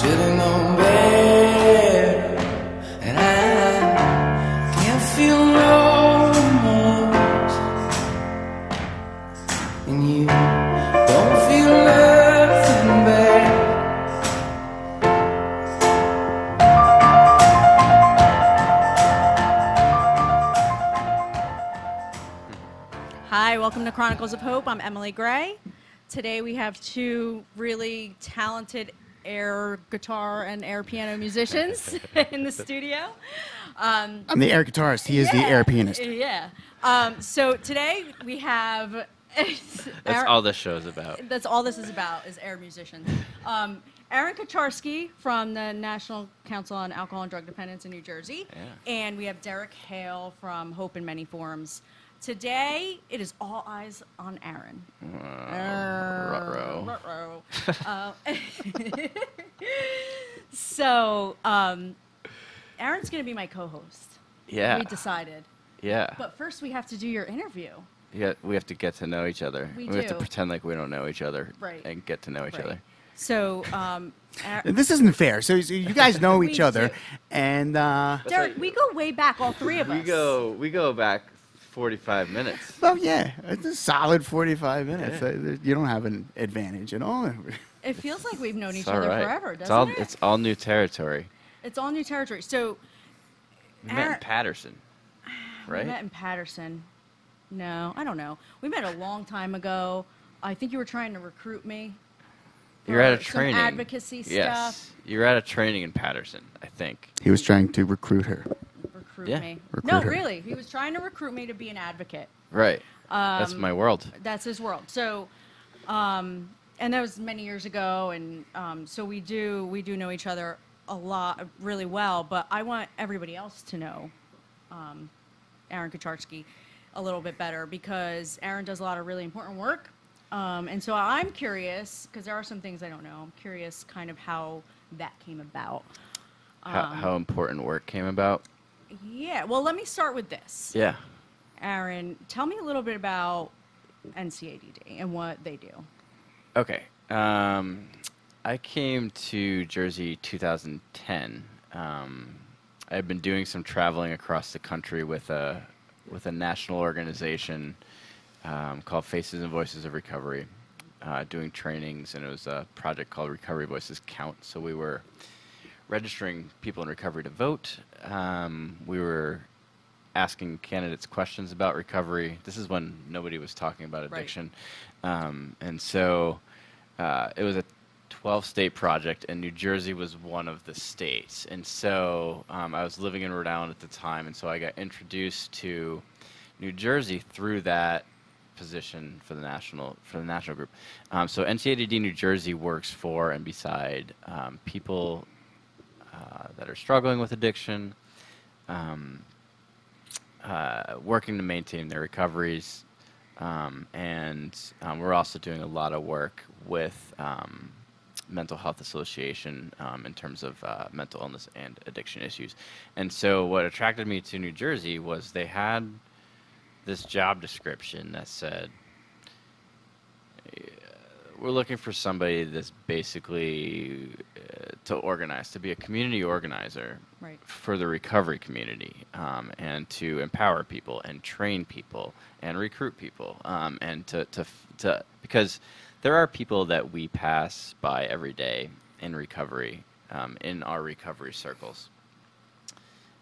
sitting on bed, and I can't feel no remorse, and you don't feel nothing bad. Hi, welcome to Chronicles of Hope. I'm Emily Gray. Today we have two really talented air guitar and air piano musicians in the studio. I'm the air guitarist. He is the air pianist. Yeah. So today we have... That's all this show is about. That's all this is about, is air musicians. Aaron Kucharski from the National Council on Alcohol and Drug Dependence in New Jersey. Yeah. And we have Derrick Hale from Hope in Many Forms. Today, it is all eyes on Aaron. Ruh-roh. So, Aaron's going to be my co-host. Yeah. We decided. Yeah. But first, we have to do your interview. Yeah, we have to get to know each other. We have to do. pretend like we don't know each other. Right. And get to know each other. So, This isn't fair. So you guys know each other, do. and Derrick, we go way back, all three of us. We go back 45 minutes. well, yeah, it's a solid 45 minutes. You don't have an advantage at all. It feels like we've known each It's other all right. forever, doesn't it? It's all new territory. It's all new territory. So, We met in Patterson, right? We met in Patterson. No, I don't know. We met a long time ago. I think you were trying to recruit me. You're at a some training. advocacy Yes. stuff. You're at a training in Patterson, I think. He was trying to recruit her. Recruit Yeah. me. Recruit No, her. really. He was trying to recruit me to be an advocate. Right. That's my world. That's his world. So, and that was many years ago, and so we do know each other a lot, really well. But I want everybody else to know Aaron Kucharski a little bit better, because Aaron does a lot of really important work. And so I'm curious, because there are some things I don't know. I'm curious kind of how that came about. How important work came about. Yeah, well, let me start with this. Yeah. Aaron, tell me a little bit about NCADD and what they do. Okay. I came to Jersey 2010. I've been doing some traveling across the country with a national organization called Faces and Voices of Recovery, doing trainings, and it was a project called Recovery Voices Count. So we were registering people in recovery to vote. We were asking candidates questions about recovery. This is when nobody was talking about addiction. Right. And so it was a 12-state project, and New Jersey was one of the states. And so I was living in Rhode Island at the time, and so I got introduced to New Jersey through that position for the national group. So NCADD New Jersey works for and beside people that are struggling with addiction, working to maintain their recoveries, and we're also doing a lot of work with Mental Health Association in terms of mental illness and addiction issues. And so what attracted me to New Jersey was they had this job description that said, we're looking for somebody that's basically to organize, to be a community organizer for the recovery community, and to empower people and train people and recruit people, and to because there are people that we pass by every day in recovery, in our recovery circles.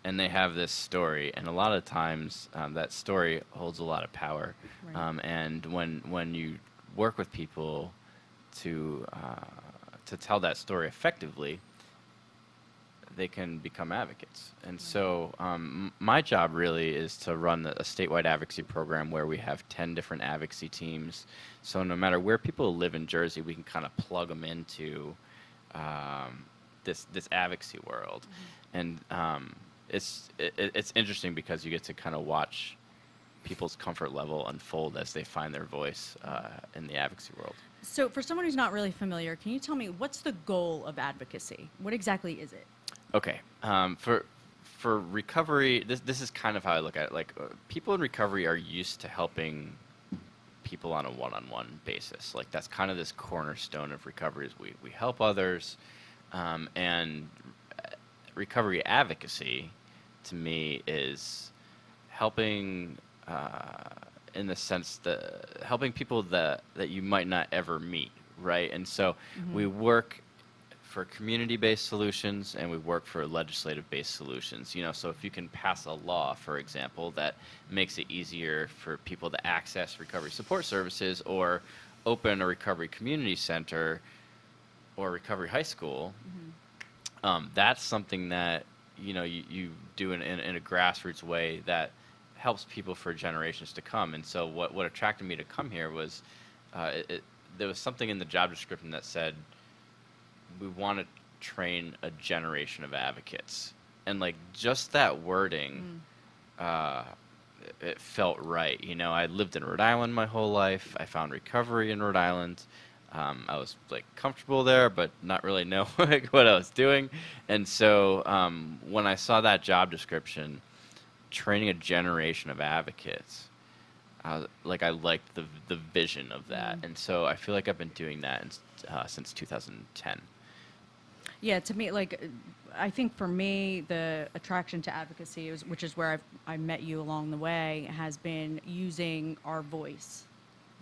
And they have this story, and a lot of times that story holds a lot of power. Right. And when you work with people to tell that story effectively, they can become advocates. And so my job really is to run a statewide advocacy program where we have 10 different advocacy teams. So no matter where people live in Jersey, we can kind of plug them into this advocacy world. Mm-hmm. And it's interesting because you get to kind of watch people's comfort level unfold as they find their voice in the advocacy world. So for someone who's not really familiar, can you tell me what's the goal of advocacy? What exactly is it? Okay. For recovery, this is kind of how I look at it. Like, people in recovery are used to helping people on a one-on-one basis. Like, that's kind of this cornerstone of recovery, is we help others, And recovery advocacy, to me, is helping, in the sense that helping people that you might not ever meet, right? And so we work for community-based solutions, and we work for legislative-based solutions. You know, so if you can pass a law, for example, that makes it easier for people to access recovery support services, or open a recovery community center or recovery high school, that's something that, you know, you do in a grassroots way that helps people for generations to come. And so what attracted me to come here was there was something in the job description that said, we want to train a generation of advocates. And like just that wording, it felt right. You know, I lived in Rhode Island my whole life. I found recovery in Rhode Island. I was like comfortable there, but not really know like, what I was doing. And so when I saw that job description, training a generation of advocates, I liked the vision of that. And so I feel like I've been doing that since 2010. Yeah, to me, like, I think for me, the attraction to advocacy, which is where I met you along the way, has been using our voice,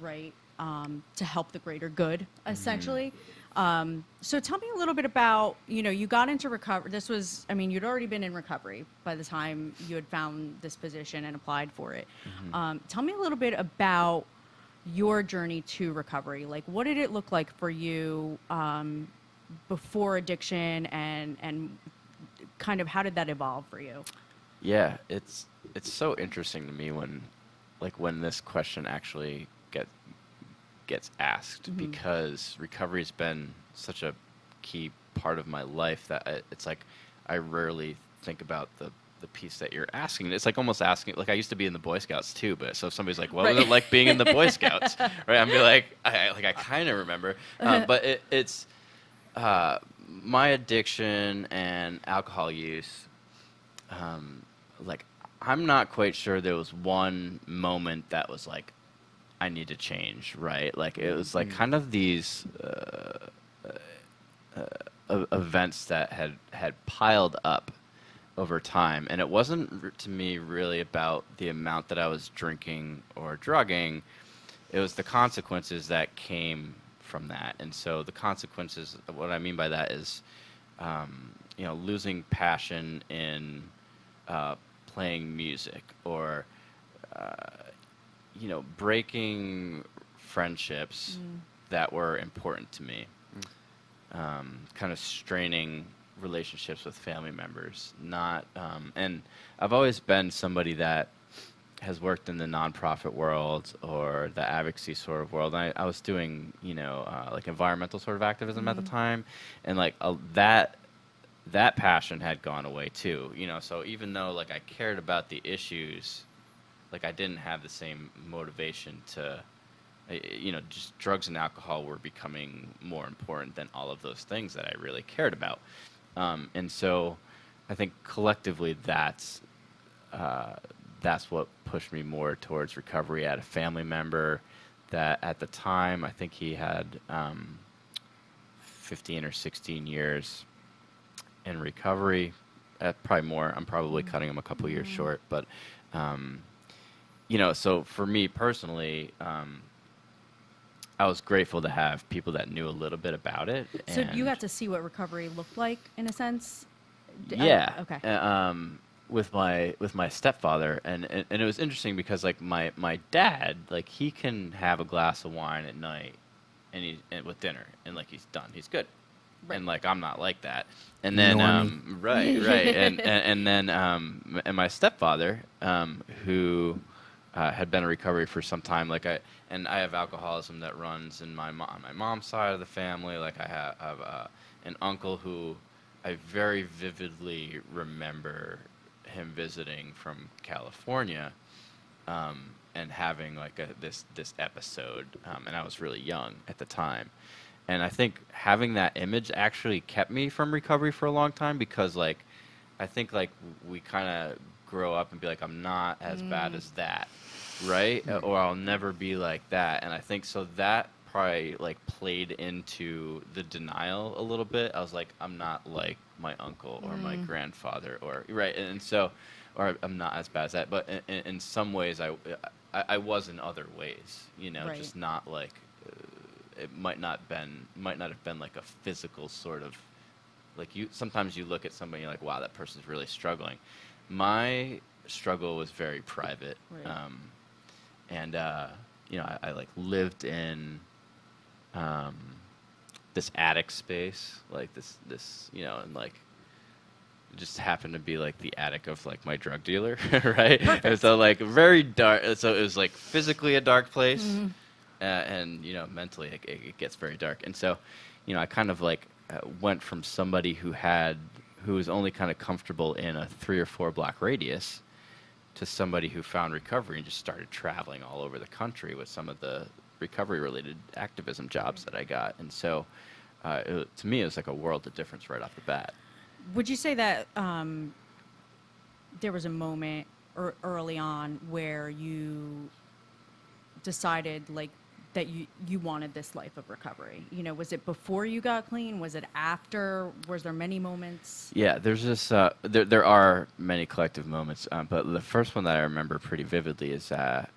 right, to help the greater good, essentially. So tell me a little bit about, you know, you got into recovery. This was, I mean, you'd already been in recovery by the time you had found this position and applied for it. Tell me a little bit about your journey to recovery. Like, what did it look like for you before addiction, and kind of how did that evolve for you? Yeah, it's so interesting to me when this question actually gets asked, because recovery has been such a key part of my life that it's like I rarely think about the piece that you're asking. It's like almost asking, like I used to be in the Boy Scouts too, but so if somebody's like, what was it like being in the Boy Scouts? Right? I'm be like, I kind of remember, but it's my addiction and alcohol use, like, I'm not quite sure there was one moment that was like, I need to change, right? Like, it was like kind of these events that had piled up over time. And it wasn't, to me, really about the amount that I was drinking or drugging. It was the consequences that came from that. And so the consequences, what I mean by that is, you know, losing passion in playing music, or you know, breaking friendships that were important to me, kind of straining relationships with family members. And I've always been somebody that has worked in the nonprofit world or the advocacy sort of world. And I was doing, you know, like environmental sort of activism at the time, and like that passion had gone away too. You know, so even though like I cared about the issues, like I didn't have the same motivation to, you know, just drugs and alcohol were becoming more important than all of those things that I really cared about. And so I think collectively that's what pushed me more towards recovery. I had a family member that at the time, I think he had 15 or 16 years in recovery, probably more. I'm probably cutting him a couple years short, but you know, so for me personally, I was grateful to have people that knew a little bit about it. So you got to see what recovery looked like, in a sense? Yeah. Okay. With my stepfather, and it was interesting because like my dad, like he can have a glass of wine at night and with dinner, and like he's done, he's good. Right. And like I'm not like that. And then right. and then and my stepfather, who had been in recovery for some time, like I have alcoholism that runs in on my mom's side of the family. Like I have an uncle who I very vividly remember him visiting from California, and having like this episode, and I was really young at the time. And I think having that image actually kept me from recovery for a long time, because like I think like we kind of grow up and be like, I'm not as bad as that, right? Or I'll never be like that. And I think so that probably like played into the denial a little bit. I was like, I'm not like my uncle or my grandfather, or right, and so, or I'm not as bad as that. But in some ways, I was in other ways, you know, just not like it might not have been like a physical sort of like you. Sometimes you look at somebody and you're like, wow, that person's really struggling. My struggle was very private, and you know, I like lived in this attic space, like this you know, and like it just happened to be like the attic of like my drug dealer, right? Perfect. And so like very dark. So it was like physically a dark place, and you know, mentally it gets very dark. And so, you know, I kind of like went from somebody who was only kind of comfortable in a 3 or 4 block radius to somebody who found recovery and just started traveling all over the country with some of the recovery-related activism jobs that I got. And so, to me, it was like a world of difference right off the bat. Would you say that there was a moment early on where you decided, like, that you wanted this life of recovery? You know, was it before you got clean? Was it after? Was there many moments? Yeah, there's this. There are many collective moments, but the first one that I remember pretty vividly is I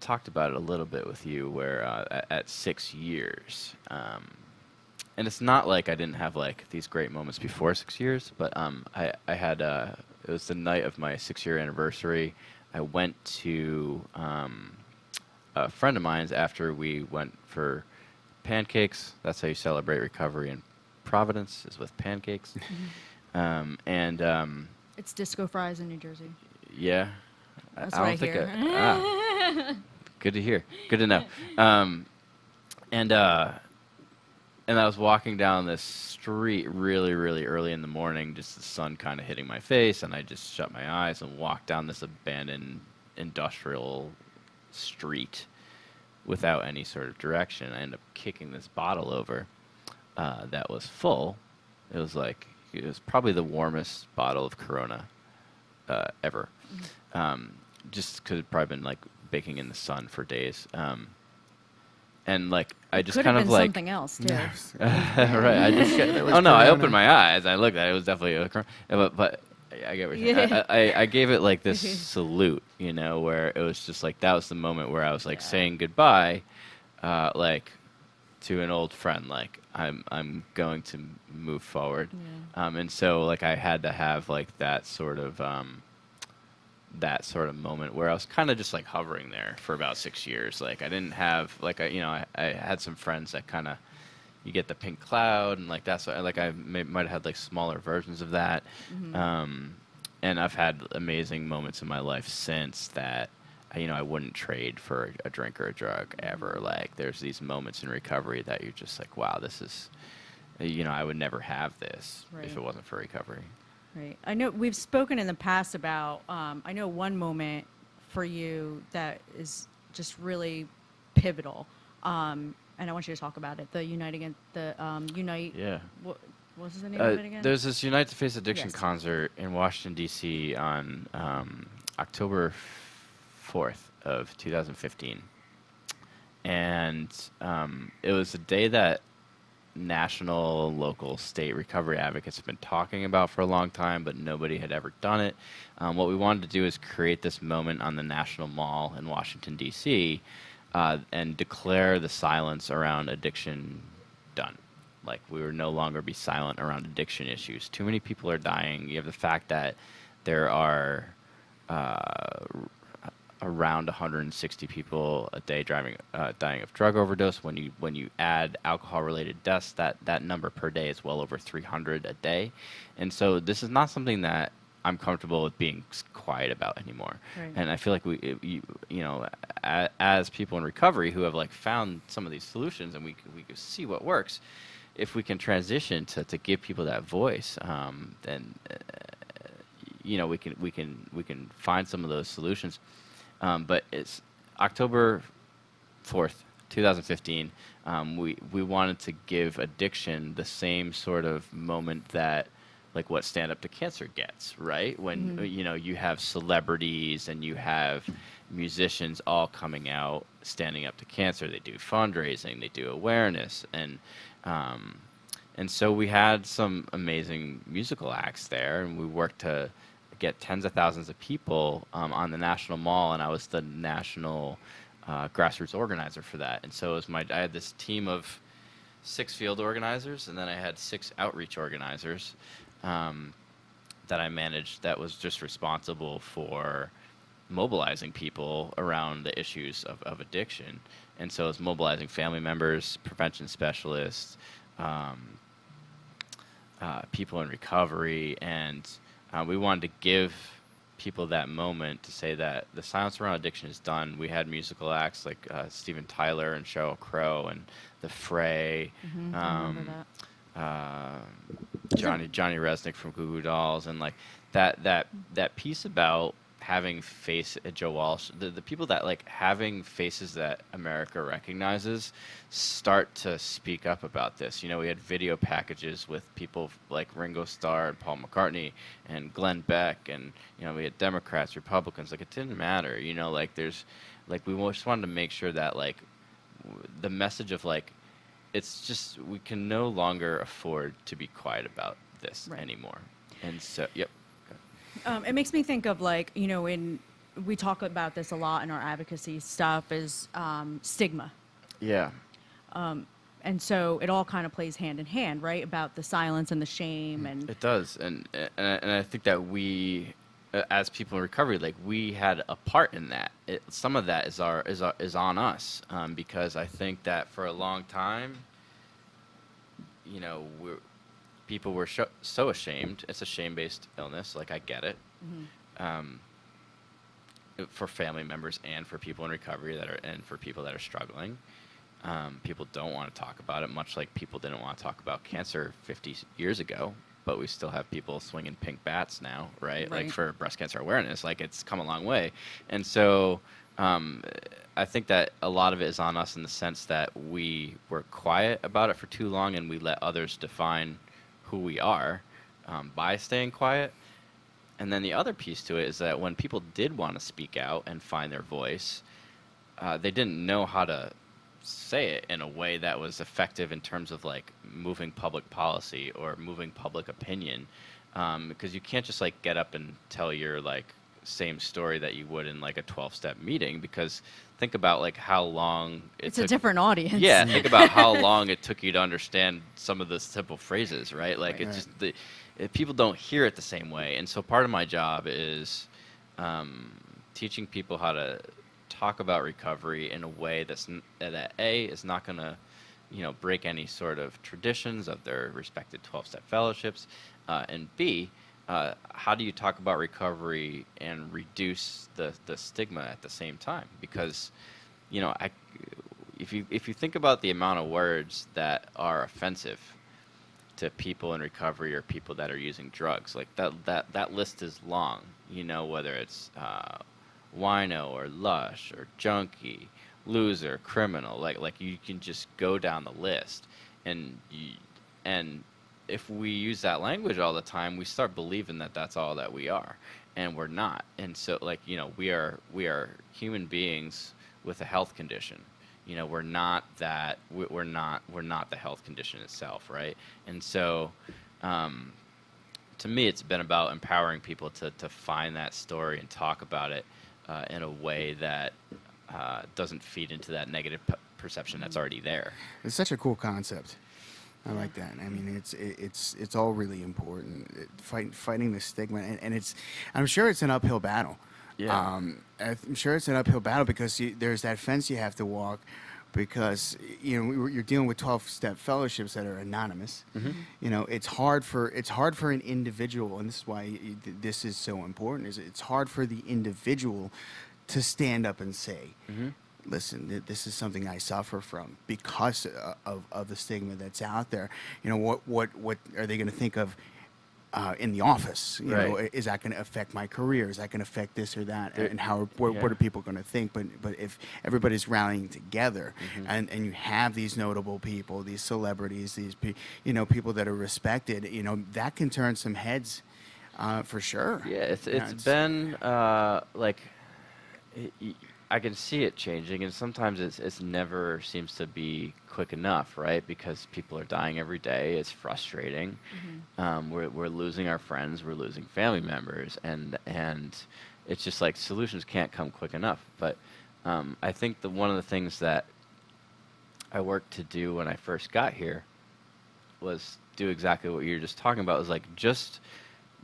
talked about it a little bit with you, where at 6 years, and it's not like I didn't have like these great moments before 6 years, but I had it was the night of my 6-year anniversary. I went to a friend of mine's after we went for pancakes. That's how you celebrate recovery in Providence, is with pancakes. It's disco fries in New Jersey. Yeah. That's what I hear. Good to hear. Good to know. And I was walking down this street really, really early in the morning, just the sun kind of hitting my face, and I just shut my eyes and walked down this abandoned industrial street without any sort of direction. I ended up kicking this bottle over that was full. It was probably the warmest bottle of Corona ever, just because it'd probably been like baking in the sun for days. And like I just kind of like something else too. Right. I just I opened my eyes. I looked at it. It was definitely a but I get what you're saying. I gave it like this salute, you know, where it was just like that was the moment where I was like saying goodbye, like to an old friend. Like I'm going to move forward, and so like I had to have like that sort of moment where I was kind of just like hovering there for about 6 years. Like I didn't have like I had some friends that kind of you get the pink cloud and like that's like I might have had like smaller versions of that, and I've had amazing moments in my life since that. I wouldn't trade for a drink or a drug ever. Like there's these moments in recovery that you're just like, wow, this is, I would never have this if it wasn't for recovery. Right. I know we've spoken in the past about, I know one moment for you that is just really pivotal. And I want you to talk about it. The Unite. Yeah. What was the name of it again? There's this Unite to Face Addiction concert in Washington, D.C. on October 4th of 2015. And it was a day that national, local, state recovery advocates have been talking about for a long time, but nobody had ever done it. What we wanted to do is create this moment on the National Mall in Washington, D.C., and declare the silence around addiction done. Like, we would no longer be silent around addiction issues. Too many people are dying. You have the fact that there are around 160 people a day dying of drug overdose. When you add alcohol-related deaths, that number per day is well over 300 a day. And so this is not something that I'm comfortable with being quiet about anymore. Right. And I feel like as people in recovery who have like found some of these solutions and we can see what works, if we can transition to give people that voice, then we can find some of those solutions. But it's October 4th, 2015. We wanted to give addiction the same sort of moment that, like, what Stand Up to Cancer gets, right? When, you have celebrities and you have musicians all coming out standing up to cancer. They do fundraising. They do awareness, and so we had some amazing musical acts there, and we worked to get tens of thousands of people on the National Mall, and I was the national grassroots organizer for that. And so it was I had this team of 6 field organizers, and then I had 6 outreach organizers that I managed that was just responsible for mobilizing people around the issues of addiction. And so it's mobilizing family members, prevention specialists, people in recovery, and we wanted to give people that moment to say that the silence around addiction is done. We had musical acts like Steven Tyler and Sheryl Crow and The Fray, I remember that. Johnny Resnick from Goo Goo Dolls, and like that piece about having Joe Walsh, the people that like having faces that America recognizes start to speak up about this. You know, we had video packages with people like Ringo Starr and Paul McCartney and Glenn Beck, and you know, we had Democrats, Republicans. Like, it didn't matter. You know, like there's like we just wanted to make sure that like the message of like it's just we can no longer afford to be quiet about this anymore. And so, yep. It makes me think of like, you know, when we talk about this a lot in our advocacy stuff is stigma. Yeah. And so it all kind of plays hand in hand, right? About the silence and the shame, and it does. And I think that we, as people in recovery, like we had a part in that. Some of that is on us, because I think that for a long time, you know, people were so ashamed. It's a shame-based illness. Like, I get it. For family members and for people in recovery and for people that are struggling, people don't want to talk about it. Much like people didn't want to talk about cancer 50 years ago, but we still have people swinging pink bats now, right? Like for breast cancer awareness. Like, it's come a long way, and so I think that a lot of it is on us in the sense that we were quiet about it for too long, and we let others define who we are by staying quiet. And then the other piece to it is that when people did want to speak out and find their voice, they didn't know how to say it in a way that was effective in terms of like moving public policy or moving public opinion, because you can't just like get up and tell your like same story that you would in like a 12-step meeting, because think about like how long it's a different audience. Yeah, think about how long it took you to understand some of the simple phrases, right? Like it's just people don't hear it the same way. And so part of my job is teaching people how to talk about recovery in a way that A, is not going to, you know, break any sort of traditions of their respected 12-step fellowships, and B, how do you talk about recovery and reduce the stigma at the same time? Because, you know, if you think about the amount of words that are offensive to people in recovery or people that are using drugs, like that list is long. You know, whether it's wino or lush or junkie, loser, criminal, like you can just go down the list, and if we use that language all the time, we start believing that that's all that we are, and we're not. And so, like, you know, we are human beings with a health condition. You know, we're not that. We're not the health condition itself, right? And so, to me, it's been about empowering people to find that story and talk about it in a way that doesn't feed into that negative perception that's already there. It's such a cool concept. I like that. I mean, it's all really important. Fighting the stigma, and I'm sure it's an uphill battle. Yeah. I'm sure it's an uphill battle because there's that fence you have to walk, because you know you're dealing with 12-step fellowships that are anonymous. Mm-hmm. You know, it's hard for an individual, and this is why this is so important. Is it's hard for the individual to stand up and say, mm-hmm, listen, this is something I suffer from because of the stigma that's out there. You know, what are they going to think of in the office? You know, is that going to affect my career? Is that going to affect this or that? And what are people going to think? But if everybody's rallying together, mm-hmm, and you have these notable people, these celebrities, these people that are respected, you know, that can turn some heads for sure. Yeah, it's been like. I can see it changing, and sometimes it's never seems to be quick enough, right? Because people are dying every day. It's frustrating. We're losing our friends. We're losing family members, and it's just like solutions can't come quick enough. But I think one of the things that I worked to do when I first got here was do exactly what you're just talking about. Was like just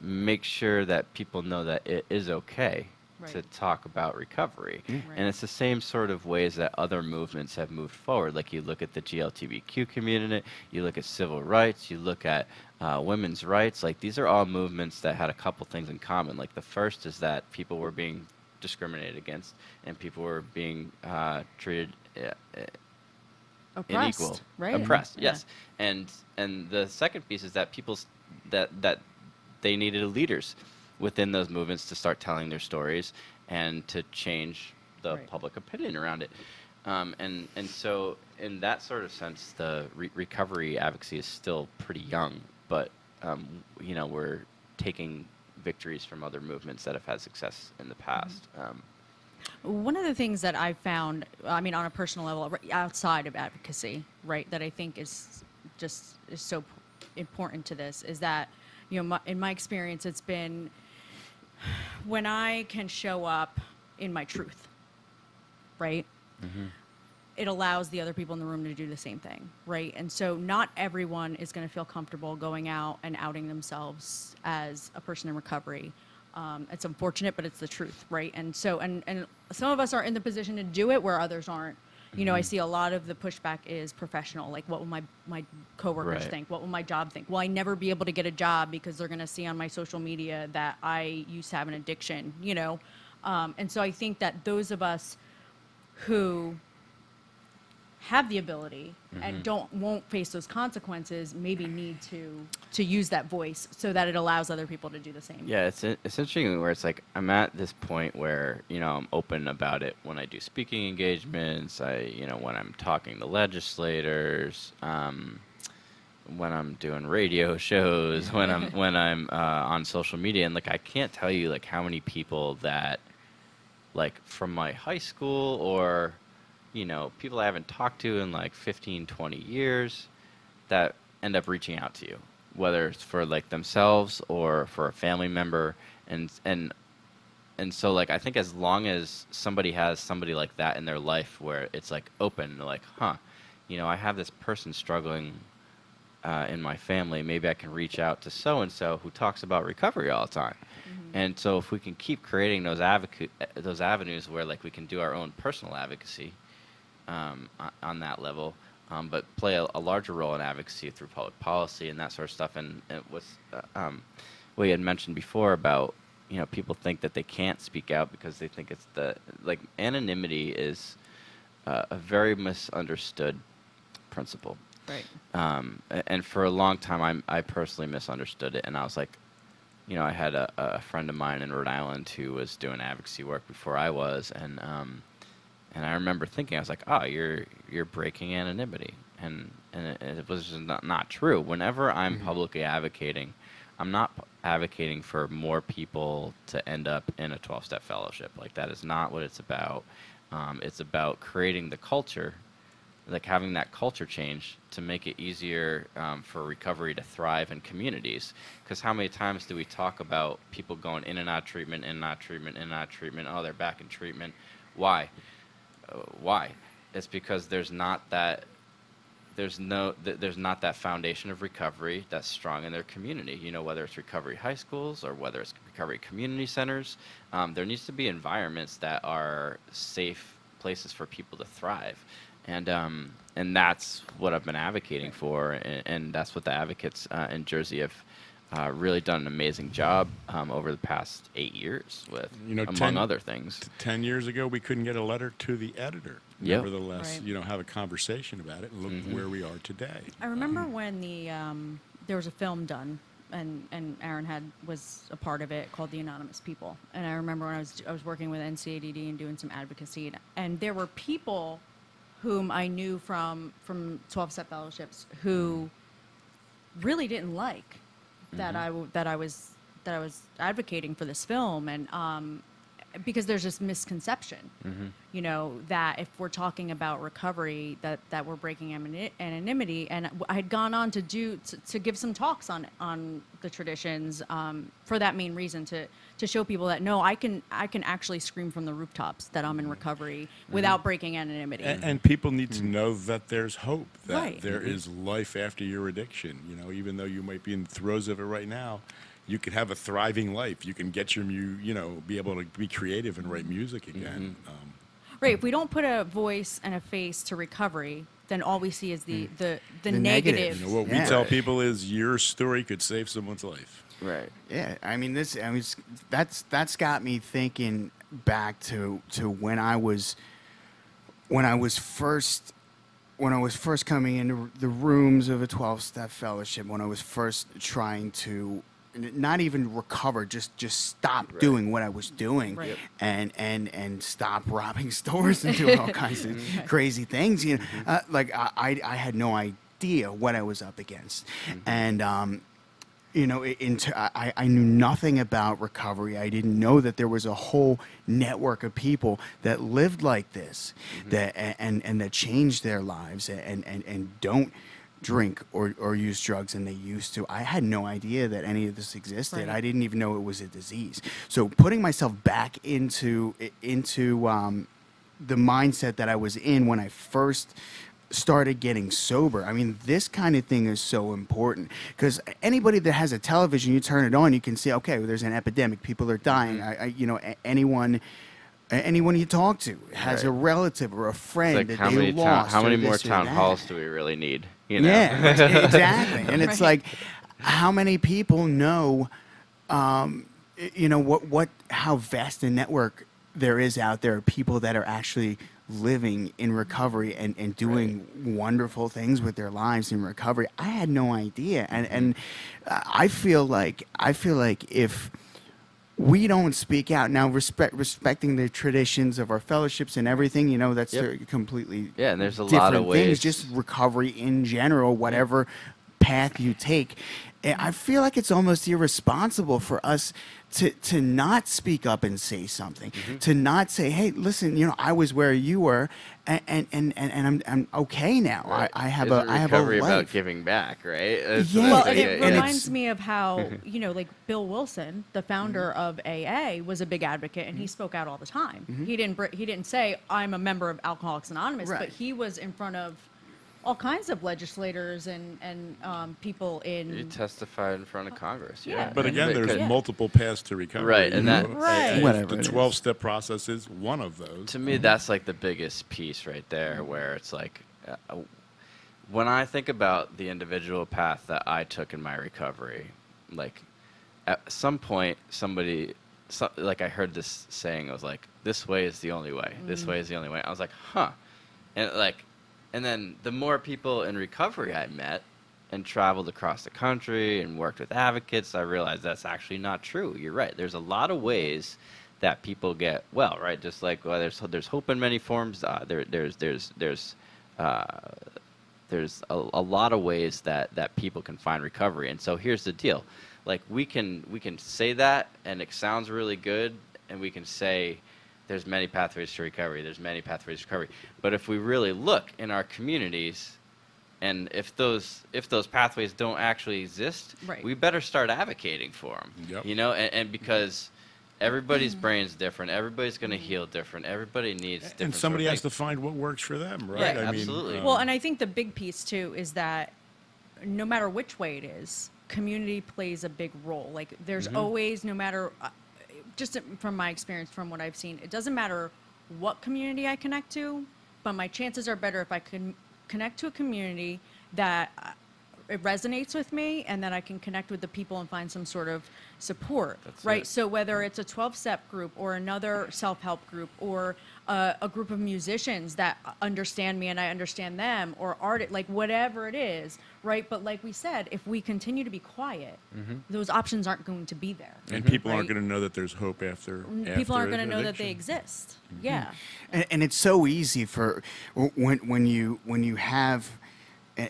make sure that people know that it is okay to talk about recovery. And it's the same sort of ways that other movements have moved forward. Like you look at the GLGBTQ community, you look at civil rights, you look at women's rights. Like these are all movements that had a couple things in common. Like the first is that people were being discriminated against and people were being treated unequal, oppressed. Yes, and the second piece is that that they needed leaders within those movements to start telling their stories and to change the public opinion around it. And so in that sort of sense, the recovery advocacy is still pretty young, but we're taking victories from other movements that have had success in the past. One of the things that I've found, I mean, on a personal level, outside of advocacy, right, that I think is so important to this is that, in my experience, it's been when I can show up in my truth, right? It allows the other people in the room to do the same thing, right? And so not everyone is going to feel comfortable going out and outing themselves as a person in recovery. It's unfortunate, but it's the truth, right? And so, and some of us are in the position to do it where others aren't. I see a lot of the pushback is professional. Like, what will my coworkers think? What will my job think? Will I never be able to get a job because they're going to see on my social media that I used to have an addiction, And so I think that those of us who have the ability and won't face those consequences maybe need to use that voice so that it allows other people to do the same. Yeah, it's interesting where it's like I'm at this point where I'm open about it when I do speaking engagements. When I'm talking to legislators, when I'm doing radio shows, when I'm on social media, and like I can't tell you like how many people that like from my high school or people I haven't talked to in like 15, 20 years that end up reaching out to you, whether it's for like themselves or for a family member. And so like, I think as long as somebody has somebody like that in their life where it's like open, like, I have this person struggling in my family, maybe I can reach out to so-and-so who talks about recovery all the time. And so if we can keep creating those avenues where like we can do our own personal advocacy, on that level, but play a larger role in advocacy through public policy and that sort of stuff. And it was what you had mentioned before about people think that they can't speak out because they think it's anonymity is a very misunderstood principle. Right. And for a long time, I personally misunderstood it, and I was like, I had a friend of mine in Rhode Island who was doing advocacy work before I was, and I remember thinking, I was like, oh, you're breaking anonymity. And it was just not true. Whenever I'm publicly advocating, I'm not advocating for more people to end up in a 12-step fellowship. Like, that is not what it's about. It's about creating the culture, like having that culture change to make it easier for recovery to thrive in communities. Because how many times do we talk about people going in and out of treatment, in and out of treatment, in and out of treatment, oh, they're back in treatment. Why? It's because there's not that foundation of recovery that's strong in their community. Whether it's recovery high schools or whether it's recovery community centers, there needs to be environments that are safe places for people to thrive, and that's what I've been advocating for, and that's what the advocates in Jersey have really done an amazing job over the past 8 years with, among other things. 10 years ago, we couldn't get a letter to the editor. Yep. Nevertheless, have a conversation about it and look where we are today. I remember when there was a film done, and Aaron was a part of it, called The Anonymous People. And I remember when I was working with NCADD and doing some advocacy, and there were people whom I knew from 12-step fellowships who really didn't like that I was advocating for this film, and because there's this misconception, you know, that if we're talking about recovery, that we're breaking anonymity. And I had gone on to give some talks on the traditions for that main reason, to show people that no, I can actually scream from the rooftops that I'm in recovery without breaking anonymity. And people need to know that there's hope, that Right. there is life after your addiction. You know, even though you might be in the throes of it right now, you could have a thriving life. You can get your, be able to be creative and write music again. Right. If we don't put a voice and a face to recovery, then all we see is the negative. negative. You know, what we tell people is your story could save someone's life. Right. Yeah, that's got me thinking back to when I was first coming into the rooms of a 12-step fellowship, when I was first trying to not even recover, just stop doing what I was doing, Right. and stop robbing stores and doing all kinds of crazy things. You know, like I had no idea what I was up against, and you know, I knew nothing about recovery. I didn't know that there was a whole network of people that lived like this, that and that changed their lives and don't drink or use drugs, and they used to. I had no idea that any of this existed. Right. I didn't even know it was a disease. So putting myself back into the mindset that I was in when I first started getting sober. I mean, this kind of thing is so important, because anybody that has a television, you turn it on, you can see, okay, well, there's an epidemic, people are dying. Anyone you talk to has a relative or a friend Like that how they many lost. how or many more this or town that. halls do we really need? You know? Yeah, exactly. And it's like, how many people know, how vast a network there is out there of people that are actually living in recovery and doing wonderful things with their lives in recovery. I had no idea. And I feel like if we don't speak out now, respecting the traditions of our fellowships and everything, you know, that's completely Yeah, and there's a different lot of ways. things, just recovery in general, whatever path you take. I feel like it's almost irresponsible for us to not speak up and say something, to not say, hey, listen, you know, I was where you were, and I'm okay now. Right. I have Isn't a recovery life. about giving back, right? Yeah. Well, So and it yeah, and reminds it's- me of how, you know, like Bill Wilson, the founder of AA, was a big advocate, and he spoke out all the time. He didn't say, I'm a member of Alcoholics Anonymous, Right. but he was in front of all kinds of legislators and people in. You testified in front of Congress. Yeah. But again, there's Yeah. multiple paths to recovery. Right, and you that- know? Right. Whatever The it is. 12-step process is one of those. To me, that's like the biggest piece right there, where it's like, when I think about the individual path that I took in my recovery, like at some point, like I heard this saying, it was like, this way is the only way. This way is the only way. I was like, huh. And then the more people in recovery I met and traveled across the country and worked with advocates, I realized that's actually not true. You're right. There's a lot of ways that people get well, right? Just like there's hope in many forms. There's a lot of ways that people can find recovery. And so here's the deal. Like we can say that and it sounds really good, and we can say there's many pathways to recovery. There's many pathways to recovery. But if we really look in our communities, and if those pathways don't actually exist, Right. we better start advocating for them. Yep. You know, and because everybody's brain's different, everybody's going to heal different. Everybody needs different. And somebody sort has of to find what works for them, right? Right. I mean, Absolutely. Well, and I think the big piece too is that no matter which way it is, community plays a big role. Like there's always, no matter, just from my experience, from what I've seen, it doesn't matter what community I connect to, but my chances are better if I can connect to a community that it resonates with me, and that I can connect with the people and find some sort of support, That's right? it. So whether it's a 12-step group or another self-help group or a group of musicians that understand me and I understand them, or art, like whatever it is, right? But like we said, if we continue to be quiet, those options aren't going to be there. and people aren't Right. going to know that there's hope after. People aren't going to know that addiction. they exist. Yeah. And it's so easy for when you have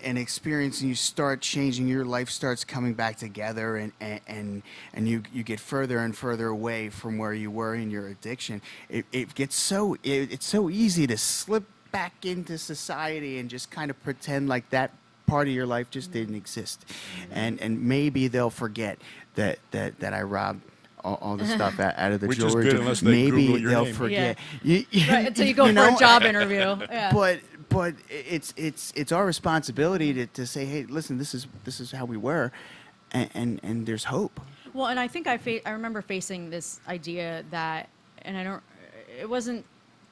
and experience, and you start changing, your life starts coming back together, and you get further and further away from where you were in your addiction, it gets so it's so easy to slip back into society and just kind of pretend like that part of your life just didn't exist, and maybe they'll forget that I robbed all the stuff out of the Which jewelry. is good unless they maybe Google your they'll name. forget. Right, until you go for a job interview. Yeah. But it's our responsibility to say, hey, listen, this is how we were, and there's hope. Well, and I think I remember facing this idea that, and it wasn't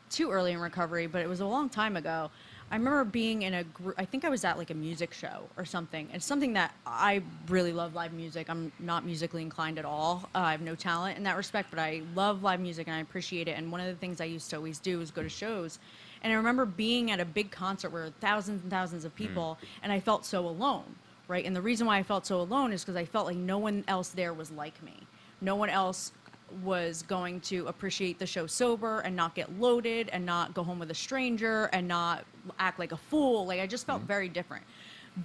too early in recovery, but it was a long time ago. I remember being in a group, I think I was at like a music show or something. It's something that I really love, live music. I'm not musically inclined at all. I have no talent in that respect, but I love live music and I appreciate it. And one of the things I used to always do was go to shows. And I remember being at a big concert where thousands and thousands of people, and I felt so alone, right? And the reason why I felt so alone is because I felt like no one else there was like me. No one else was going to appreciate the show sober and not get loaded and not go home with a stranger and not act like a fool. Like, I just felt very different.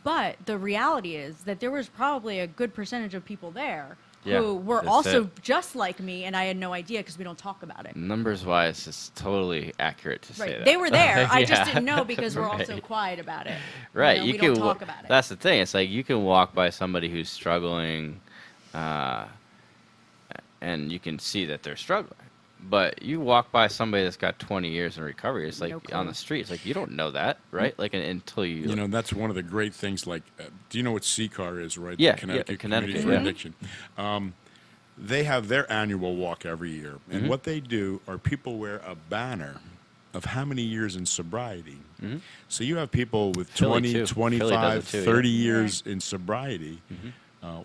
But the reality is that there was probably a good percentage of people there who were also just like me, and I had no idea because we don't talk about it. Numbers wise, it's totally accurate to say that. They were there. I just didn't know because we're all so quiet about it. Right. We don't talk about it. That's the thing. It's like you can walk by somebody who's struggling, and you can see that they're struggling. But you walk by somebody that's got 20 years in recovery, it's like on the street, it's like you don't know that, right? Like until you... You know, that's one of the great things, like, do you know what CCAR is, right? Yeah, the Connecticut Connecticut, Community for Addiction. They have their annual walk every year. And what they do are people wear a banner of how many years in sobriety. So you have people with Philly 20, too. 25, Philly 30 years in sobriety.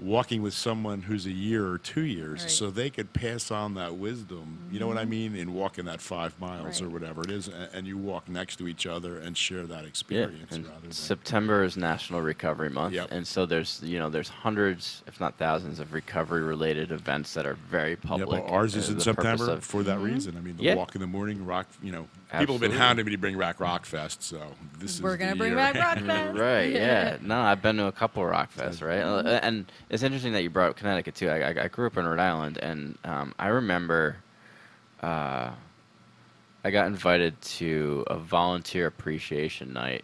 Walking with someone who's a year or 2 years, Right. so they could pass on that wisdom, you know what I mean, in walking that 5 miles or Right. whatever it is, and you walk next to each other and share that experience. and rather than, September is National Recovery Month, Yep. and so there's hundreds, if not thousands, of recovery-related events that are very yeah, public. but ours is in The purpose September of- for that reason. I mean, the Yeah. walk in the morning, rock, people have Absolutely. been hounding me to bring back Rockfest, so this We're is going to the bring year. back Rockfest. Right, yeah. No, I've been to a couple rock fests, right? And it's interesting that you brought up Connecticut, too. I grew up in Rhode Island, and I remember I got invited to a volunteer appreciation night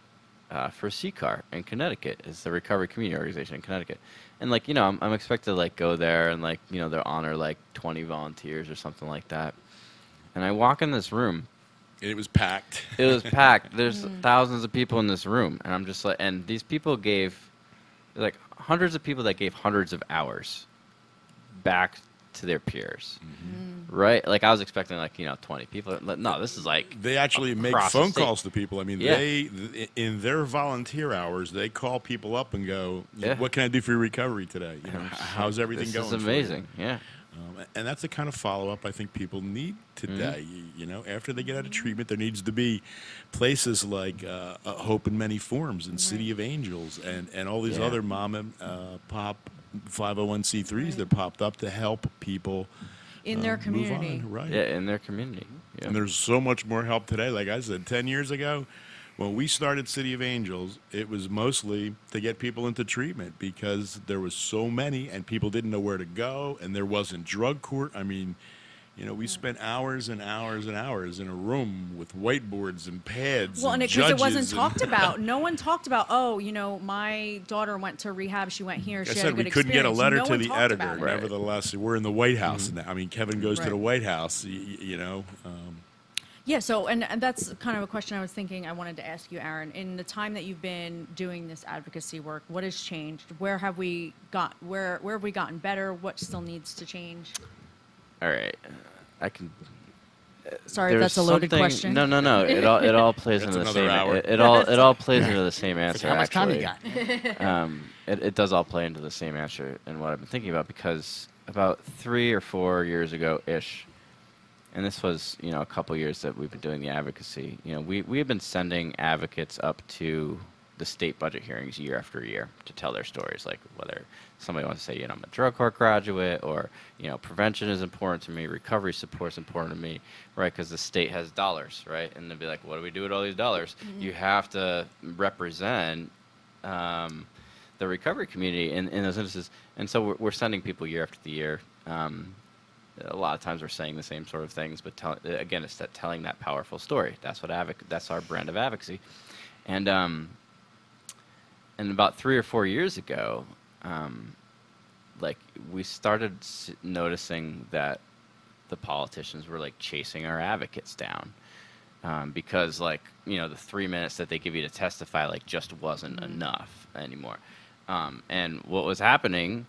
for CCAR in Connecticut. It's the Recovery Community Organization in Connecticut. And, I'm expected to, go there and, they'll honor, 20 volunteers or something like that. And I walk in this room. And it was packed. It was packed. There's thousands of people in this room. And I'm just like, and these people gave, hundreds of people that gave hundreds of hours back to their peers. Right? I was expecting 20 people. No, this is They actually make across the phone state. calls to people. I mean, Yeah. they in their volunteer hours, they call people up and go, Yeah. "What can I do for your recovery today? How's everything this going?" is for you?" amazing. Yeah. And that's the kind of follow-up I think people need today. After they get out of treatment, there needs to be places like Hope in Many Forms and City of Angels and all these other mom and pop 501c3s that popped up to help people In their move community. on. Right. Yeah, in their community. Yeah. And there's so much more help today. Like I said, 10 years ago, when we started City of Angels, it was mostly to get people into treatment because there was so many and people didn't know where to go and there wasn't drug court. I mean, we spent hours and hours and hours in a room with whiteboards and pads. Well, and and because it wasn't judges talked about. No one talked about, my daughter went to rehab, she went here, I she had a said good we couldn't get a experience. letter No to one the talked editor. about it. Nevertheless, we're in the White House now. I mean, Kevin goes to the Right. White House, Yeah, so, and that's kind of a question I was thinking I wanted to ask you, Aaron. In the time that you've been doing this advocacy work, what has changed? Where have we gotten better? What still needs to change? All right. I can. Sorry, There's that's a loaded something- question. No. It all plays That's into the another same. hour. It all plays into the same answer. How much time you actually. got? It does all play into the same answer and what I've been thinking about because about 3 or 4 years ago ish, and this was a couple years that we've been doing the advocacy. We have been sending advocates up to the state budget hearings year after year to tell their stories, like whether somebody wants to say, I'm a drug court graduate, or, prevention is important to me, recovery support is important to me, right? Because the state has dollars, right? And they'll be like, what do we do with all these dollars? You have to represent the recovery community in those instances. And so we're sending people year after year. A lot of times we're saying the same sort of things, but again, it's that telling that powerful story. That's what that's our brand of advocacy. And about 3 or 4 years ago, like we started noticing that the politicians were like chasing our advocates down. Because like, the 3 minutes that they give you to testify like just wasn't enough anymore. And what was happening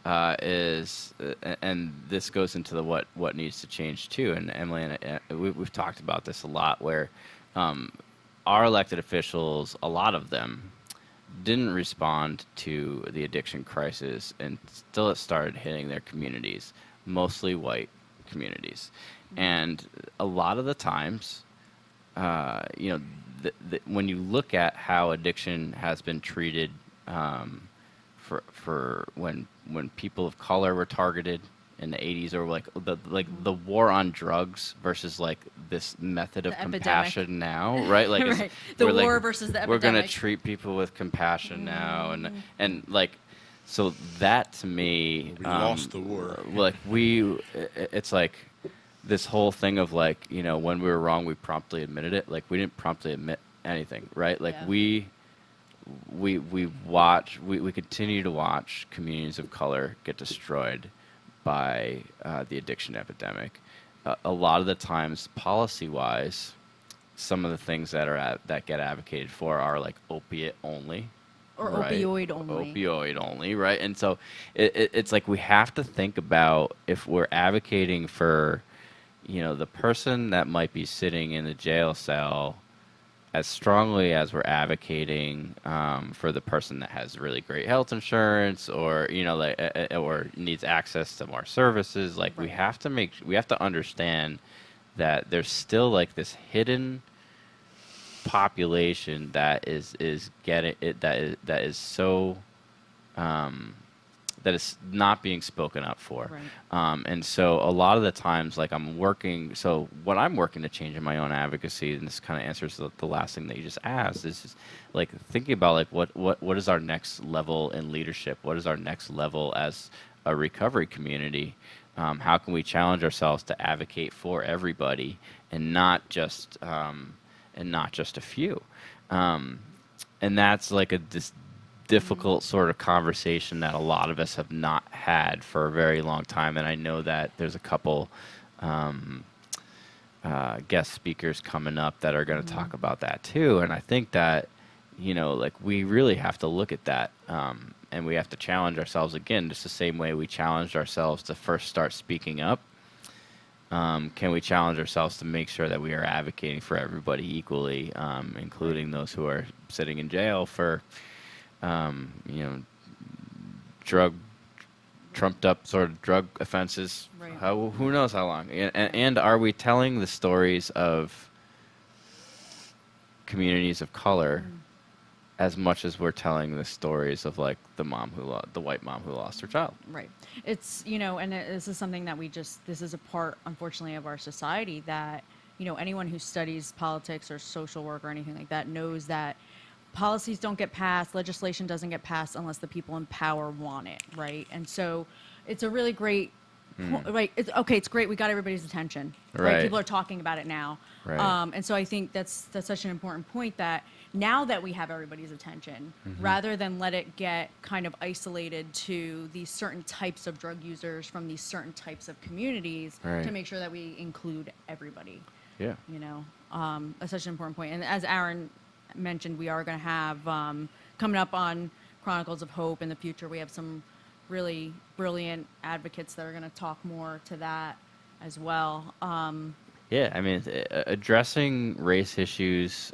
is, and this goes into the what needs to change too. And Emily and we've talked about this a lot, where our elected officials, a lot of them, didn't respond to the addiction crisis until it started hitting their communities, mostly white communities. And a lot of the times, when you look at how addiction has been treated for when people of color were targeted in the 80s, or like the war on drugs versus like this method of compassion now, right? Like right. The war versus the epidemic. We're going to treat people with compassion now, and like, so that to me, we lost the war. Like it's like this whole thing of like, when we were wrong, we promptly admitted it. Like we didn't promptly admit anything, right? Like we continue to watch communities of color get destroyed by the addiction epidemic. A lot of the times, policy-wise, some of the things that get advocated for are like opiate only. Or right? opioid only. Opioid only, right? And so it's like we have to think about, if we're advocating for, the person that might be sitting in the jail cell, as strongly as we're advocating for the person that has really great health insurance, or or needs access to more services. Like we have to understand that there's still like this hidden population that is getting it, that is so that is not being spoken up for. Right. And so a lot of the times, like what I'm working to change in my own advocacy, and this kind of answers the last thing that you just asked, is just like thinking about like what is our next level in leadership? What is our next level as a recovery community? How can we challenge ourselves to advocate for everybody and not just a few? And that's like this difficult sort of conversation that a lot of us have not had for a very long time. And I know that there's a couple guest speakers coming up that are going to talk about that too. And I think that, like we really have to look at that, and we have to challenge ourselves again, just the same way we challenged ourselves to first start speaking up. Can we challenge ourselves to make sure that we are advocating for everybody equally, including those who are sitting in jail for trumped up sort of drug offenses. Right. Who knows how long? And are we telling the stories of communities of color as much as we're telling the stories of like the white mom who lost her child? Right. It's, and this is something that this is a part, unfortunately, of our society that, anyone who studies politics or social work or anything like that knows that policies don't get passed, legislation doesn't get passed unless the people in power want it, right? And so it's a really great, right? It's great. We got everybody's attention, right? People are talking about it now, right. And so I think that's such an important point, that now that we have everybody's attention, rather than let it get kind of isolated to these certain types of drug users from these certain types of communities, to make sure that we include everybody. Yeah. That's such an important point. And as Aaron mentioned, we are going to have coming up on Chronicles of Hope in the future, we have some really brilliant advocates that are going to talk more to that as well. Yeah, I mean, addressing race issues,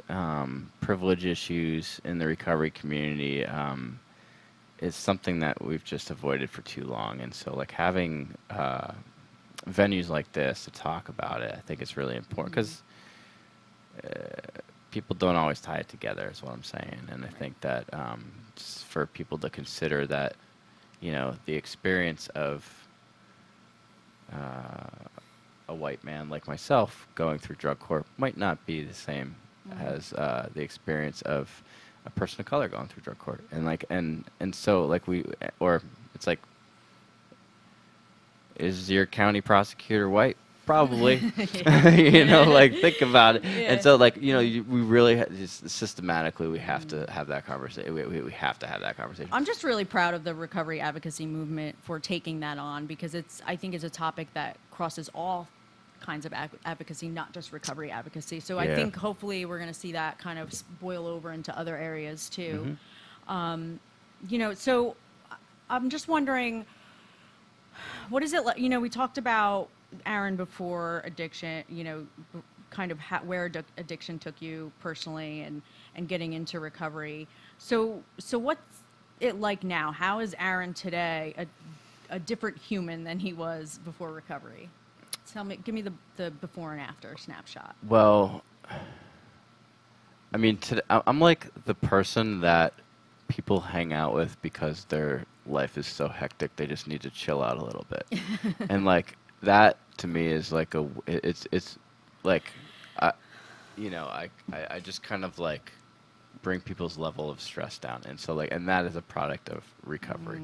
privilege issues in the recovery community is something that we've just avoided for too long. And so like having venues like this to talk about it, I think it's really important, because people don't always tie it together, is what I'm saying. And I think that just for people to consider that, the experience of a white man like myself going through drug court might not be the same as the experience of a person of color going through drug court, and like and so like or it's like, is your county prosecutor white? Probably. You know, like, think about it. Yeah. And so, like, you know, we really just systematically we have to have that conversation. We have to have that conversation. I'm just really proud of the recovery advocacy movement for taking that on, because I think it's a topic that crosses all kinds of advocacy, not just recovery advocacy. So I think hopefully we're going to see that kind of boil over into other areas too. You know, so I'm just wondering, what is it like? You know, we talked about, Aaron, before addiction, you know, kind of where addiction took you personally, and getting into recovery. So what's it like now? How is Aaron today a different human than he was before recovery? Give me the before and after snapshot. Well, I mean, I'm like the person that people hang out with because their life is so hectic they just need to chill out a little bit. And that to me is like it's like, you know, I just kind of like bring people's level of stress down, and so and that is a product of recovery.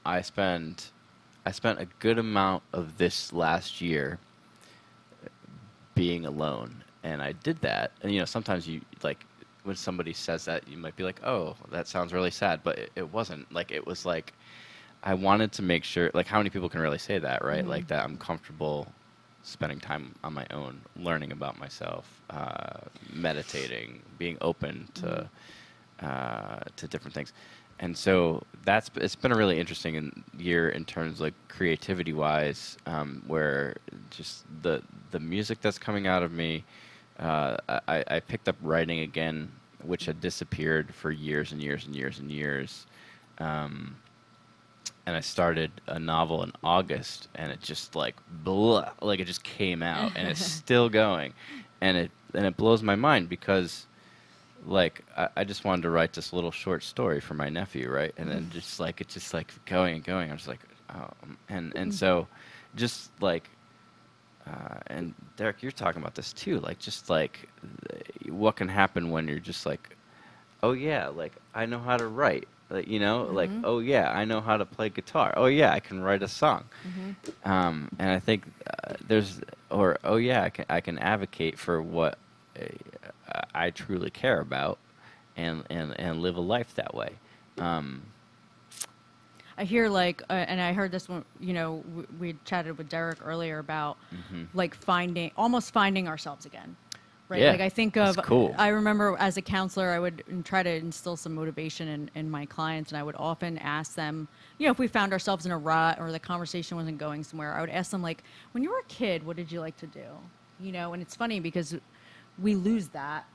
I spent a good amount of this last year being alone, and I did that. And you know, sometimes you like, when somebody says that, you might be like, oh, that sounds really sad, but it wasn't. Like, it was like, I wanted to make sure, like, how many people can really say that, right? Like, that I'm comfortable spending time on my own, learning about myself, meditating, being open to different things. And so it's been a really interesting year in terms, like, creativity wise, where just the music that's coming out of me, I picked up writing again, which had disappeared for years and years and years and years. And I started a novel in August, and it just like it just came out, and it's still going, and it blows my mind, because like I just wanted to write this little short story for my nephew, right? And then just like it's just like going and going. I was like, oh, and so just like, and Derrick, you're talking about this too, like just like what can happen when you're just like, oh yeah, like I know how to write. Like, you know, like, oh yeah, I know how to play guitar. Oh yeah, I can write a song. And I think oh yeah, I can advocate for what I truly care about, and live a life that way. I hear and I heard this one. You know, we chatted with Derrick earlier about like almost finding ourselves again. Right. Yeah, like I think of, cool. I remember as a counselor, I would try to instill some motivation in my clients, and I would often ask them, you know, if we found ourselves in a rut or the conversation wasn't going somewhere, I would ask them, like, when you were a kid, what did you like to do? You know, and it's funny because we lose that.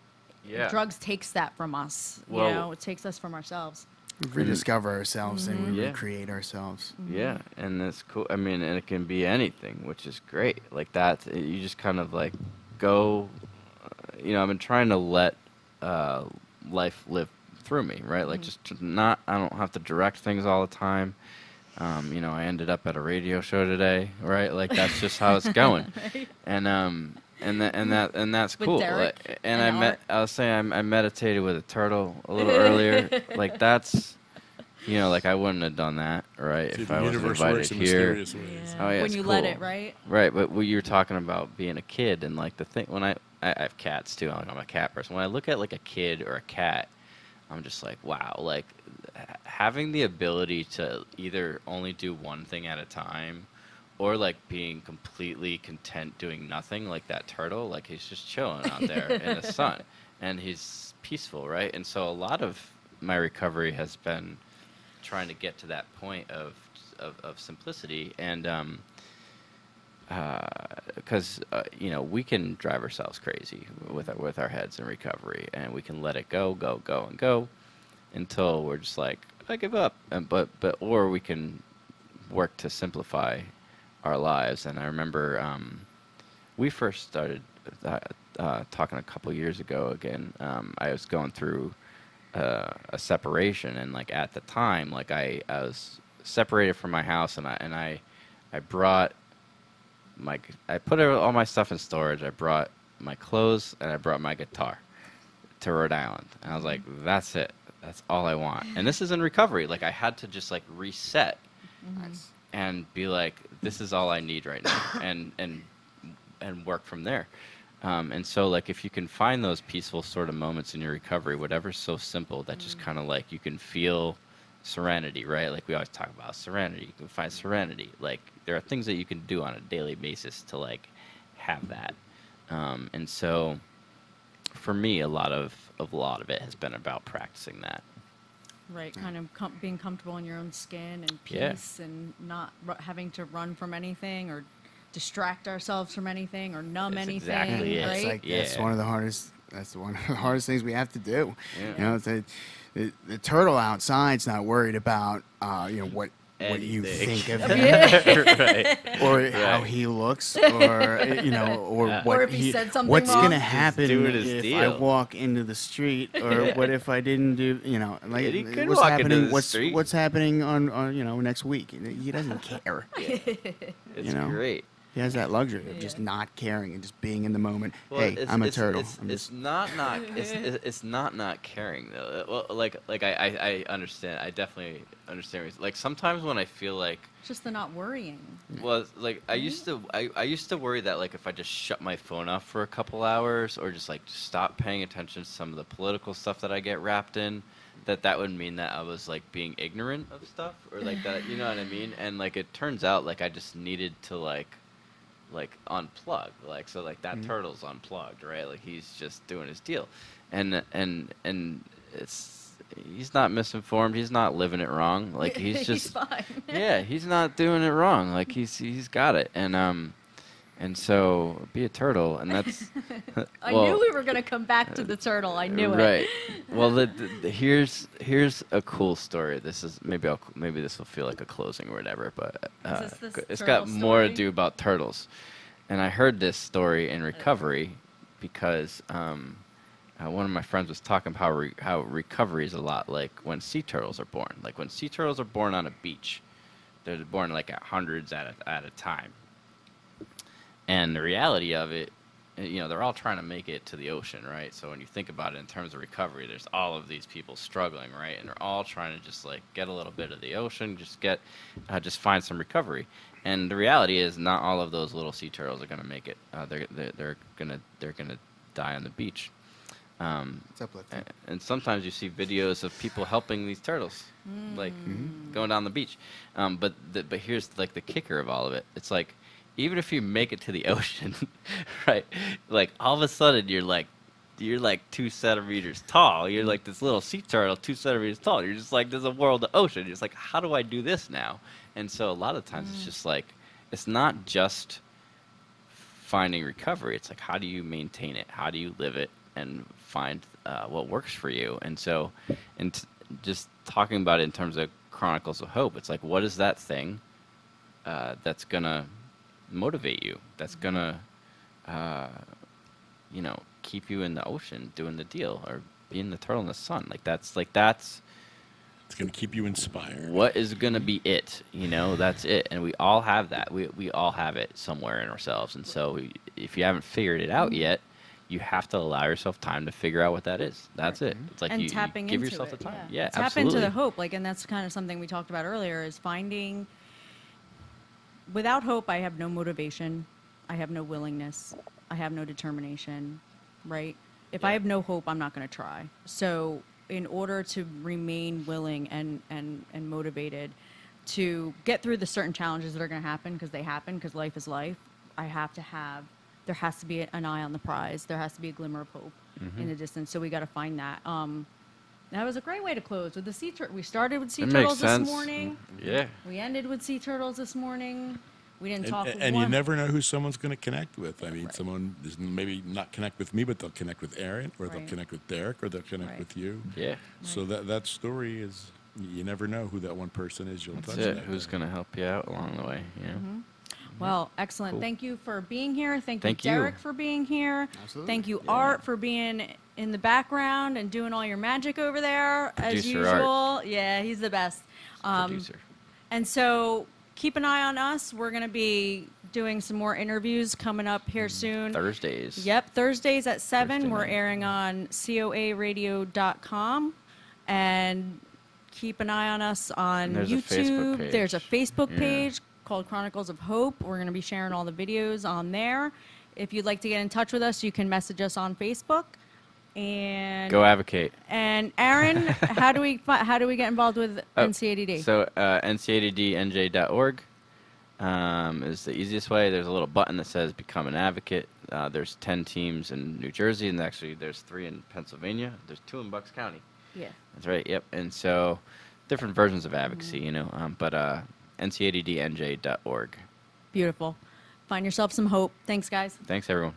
Yeah. Drugs takes that from us. Well, you know, it takes us from ourselves. We rediscover ourselves and we recreate ourselves. Yeah, and that's cool. I mean, and it can be anything, which is great. Like that, you just kind of like go. You know, I've been trying to let life live through me, right? Like, just I don't have to direct things all the time. You know, I ended up at a radio show today, right? Like, that's just how it's going. Right. And that's cool. Derrick and I was saying I meditated with a turtle a little earlier. Like, that's, you know, like I wouldn't have done that, right? See, if I was invited here. Yeah. Oh, yeah, when you cool. let it, right? Right, but you were talking about being a kid, and like the thing when I have cats too. I'm a cat person. When I look at like a kid or a cat, I'm just like, wow, like having the ability to either only do one thing at a time, or like being completely content doing nothing, like that turtle. Like, he's just chilling out there in the sun, and he's peaceful, right? And so a lot of my recovery has been trying to get to that point of simplicity, and because you know, we can drive ourselves crazy with our heads in recovery, and we can let it go until we're just like, I give up, or we can work to simplify our lives. And I remember we first started talking a couple years ago again. I was going through a separation, and like at the time, like I was separated from my house, and I brought I put all my stuff in storage. I brought my clothes, and I brought my guitar to Rhode Island. And I was like, that's it. That's all I want. And this is in recovery. Like, I had to just, like, reset and be like, this is all I need right now, and work from there. And so, like, if you can find those peaceful sort of moments in your recovery, whatever's so simple that just kind of, like, you can feel serenity, right? Like, we always talk about serenity. You can find serenity. Like, there are things that you can do on a daily basis to, like, have that. And so, for me, a lot of it has been about practicing that. Right, kind of being comfortable in your own skin and peace, and not having to run from anything or distract ourselves from anything or numb anything. Exactly it. Right? It's like, that's one of the hardest. That's one of the hardest things we have to do. Yeah. You know, the turtle outside's not worried about what you think of him, Right. or how he looks, or what or if he said something what's wrong. gonna happen doing his if deal. I walk into the street, or what if I didn't do, like He could what's walk happening? into the street. What's happening on next week? He doesn't care. It's great. He has that luxury of just not caring and just being in the moment. Well, Hey, I'm a turtle. It's not caring though. Well, like I understand. I definitely understand. Like, sometimes when I feel like, Just the not worrying. well, like I used to worry that, like, if I just shut my phone off for a couple hours, or just stop paying attention to some of the political stuff that I get wrapped in, that would mean that I was, like, being ignorant of stuff, or like that. You know what I mean? And, like, it turns out, like, I just needed to like unplug, like, so, like, that turtle's unplugged, right? Like, he's just doing his deal, and he's not misinformed, he's not living it wrong, like, he's just He's fine. yeah, he's not doing it wrong, like, he's got it, and so be a turtle, and that's I knew we were going to come back to the turtle. I knew it. right. Well, here's a cool story. This is maybe this will feel like a closing or whatever, but Is this it's turtle got more to story? do about turtles. And I heard this story in recovery because one of my friends was talking about how recovery is a lot like when sea turtles are born. Like, when sea turtles are born on a beach, they're born, like, at hundreds at a time. And the reality of it, they're all trying to make it to the ocean, right? So when you think about it in terms of recovery, there's all of these people struggling, right? And they're all trying to just, like, get a little bit of the ocean, just find some recovery. And the reality is, not all of those little sea turtles are gonna make it. They're gonna die on the beach. It's uplifting. And sometimes you see videos of people helping these turtles, like, going down the beach. But here's, like, the kicker of all of it. It's like, even if you make it to the ocean, right? Like, all of a sudden you're like 2 centimeters tall. You're like this little sea turtle, 2 centimeters tall. You're just like, there's a world of ocean. You're just like, how do I do this now? And so a lot of times it's just like, it's not just finding recovery. It's like, how do you maintain it? How do you live it and find what works for you? And so, just talking about it in terms of Chronicles of Hope, it's like, what is that thing that's gonna motivate you, that's gonna keep you in the ocean doing the deal, or being the turtle in the sun? That's It's going to keep you inspired. what is gonna be it, that's it. And we all have that. We all have it somewhere in ourselves. And so if you haven't figured it out yet, you have to allow yourself time to figure out what that is. That's it. It's like, And you tapping give into yourself it, the time. yeah. Tap absolutely. into the hope, and that's kind of something we talked about earlier, is finding. Without hope, I have no motivation, I have no willingness, I have no determination, right? If I have no hope, I'm not going to try. So in order to remain willing and motivated to get through the certain challenges that are going to happen, because life is life, there has to be an eye on the prize. There has to be a glimmer of hope in the distance. So we got to find that. That was a great way to close with the sea turtle. We started with sea It turtles makes sense. this morning. Yeah. We ended with sea turtles this morning. We didn't talk. And you never know who someone's going to connect with. I mean, someone is maybe not connect with me, but they'll connect with Aaron, or they'll Right. connect with Derrick, or they'll connect Right. with you. Yeah. So that story is, you never know who that one person is. You'll That's touch it. that Who's day. gonna help you out along the way? Well, excellent. Cool. Thank you for being here. Thank you, you. Derrick, for being here. Absolutely. Thank you, Art, for being in the background and doing all your magic over there, as Producer usual. Art. Yeah, he's the best. Producer. And so keep an eye on us. We're going to be doing some more interviews coming up here soon. Thursdays. Yep, Thursdays at 7. Thursday We're night. airing on coaradio.com. And keep an eye on us on There's a Facebook YouTube. page. There's a Facebook Yeah. page called Chronicles of Hope. We're going to be sharing all the videos on there. If you'd like to get in touch with us, you can message us on Facebook. And Go advocate. And Aaron, how do we get involved with NCADD? So NCADDNJ.org is the easiest way. There's a little button that says Become an Advocate. There's 10 teams in New Jersey, and actually there's 3 in Pennsylvania. There's 2 in Bucks County. Yeah. That's right, yep. And so different versions of advocacy, but NCADDNJ.org. Beautiful. Find yourself some hope. Thanks, guys. Thanks, everyone.